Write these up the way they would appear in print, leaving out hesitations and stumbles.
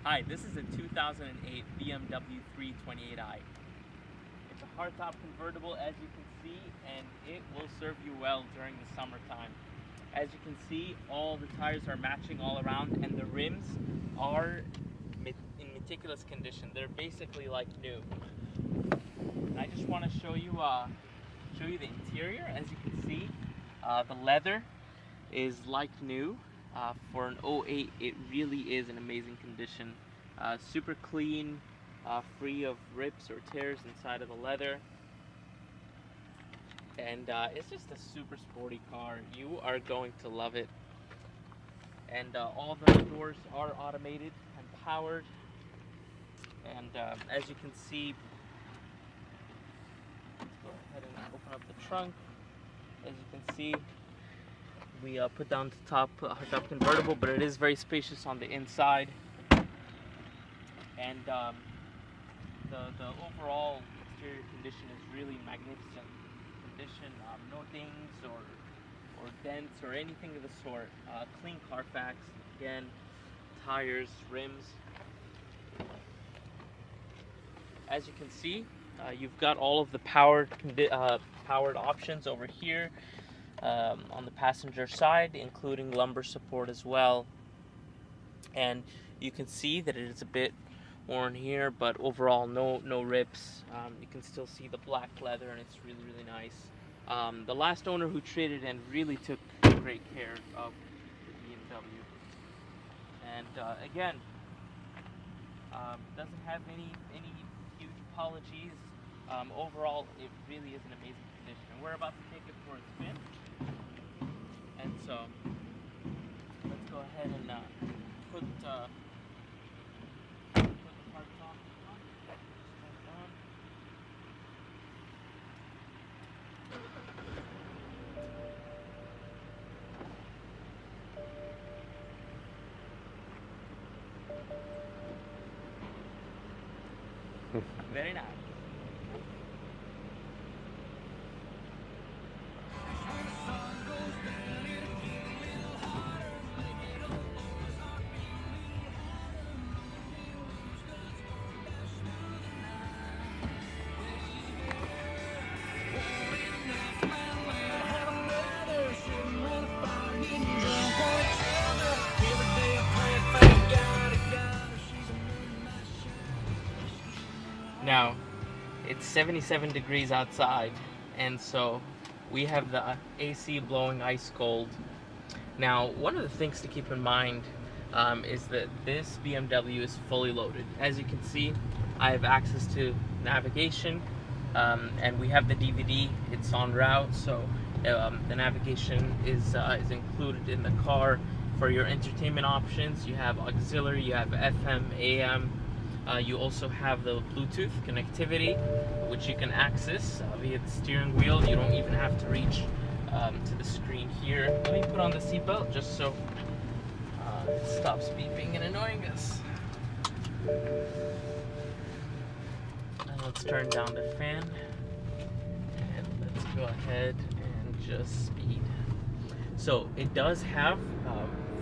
Hi, this is a 2008 BMW 328i. It's a hardtop convertible, as you can see, and it will serve you well during the summertime. As you can see, all the tires are matching all around, and the rims are in meticulous condition. They're basically like new. And I just want to show you the interior. As you can see, the leather is like new. For an '08, it really is in amazing condition. Super clean, free of rips or tears inside of the leather. And it's just a super sporty car. You are going to love it. And all the doors are automated and powered. And as you can see, let's go ahead and open up the trunk. As you can see, we put down the top hard-top convertible, but it is very spacious on the inside. And the overall exterior condition is really magnificent condition. No dings or dents or anything of the sort. Clean Carfax. Again, tires, rims. As you can see, you've got all of the powered options over here. On the passenger side, including lumbar support as well. And you can see that it is a bit worn here, but overall no rips. You can still see the black leather, and it's really nice. The last owner who traded in really took great care of the BMW. And again, doesn't have any huge apologies. Overall, it really is an amazing condition, and we're about to take it for a spin. And so, let's go ahead and put the parts on. Very nice. Now, it's 77 degrees outside, and so we have the AC blowing ice cold. Now, one of the things to keep in mind is that this BMW is fully loaded. As you can see, I have access to navigation, and we have the DVD. It's en route, so the navigation is included in the car. For your entertainment options, you have auxiliary, you have FM, AM. You also have the Bluetooth connectivity, which you can access via the steering wheel. You don't even have to reach to the screen here. Let me put on the seatbelt just so it stops beeping and annoying us. And let's turn down the fan. And let's go ahead and just speed. So it does have,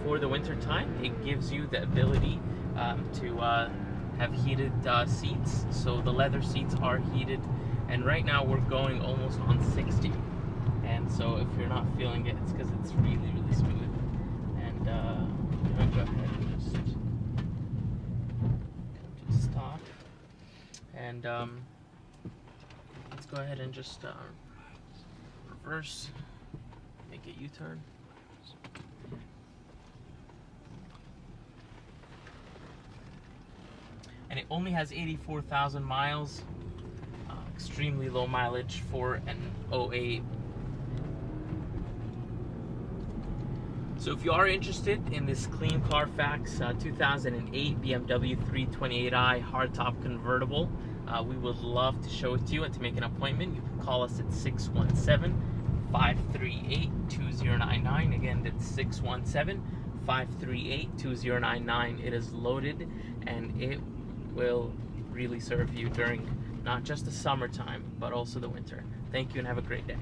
for the winter time, it gives you the ability to have heated seats. So the leather seats are heated, and right now we're going almost on 60. And so if you're not feeling it, it's because it's really smooth. And I'm gonna go ahead and just come to stop. And let's go ahead and just reverse, make a U-turn. And it only has 84,000 miles, extremely low mileage for an '08. So if you are interested in this clean Carfax 2008 BMW 328i hardtop convertible, we would love to show it to you, and to make an appointment, you can call us at 617-538-2099. Again, that's 617-538-2099. It is loaded, and it will really serve you during not just the summertime, but also the winter. Thank you, and have a great day.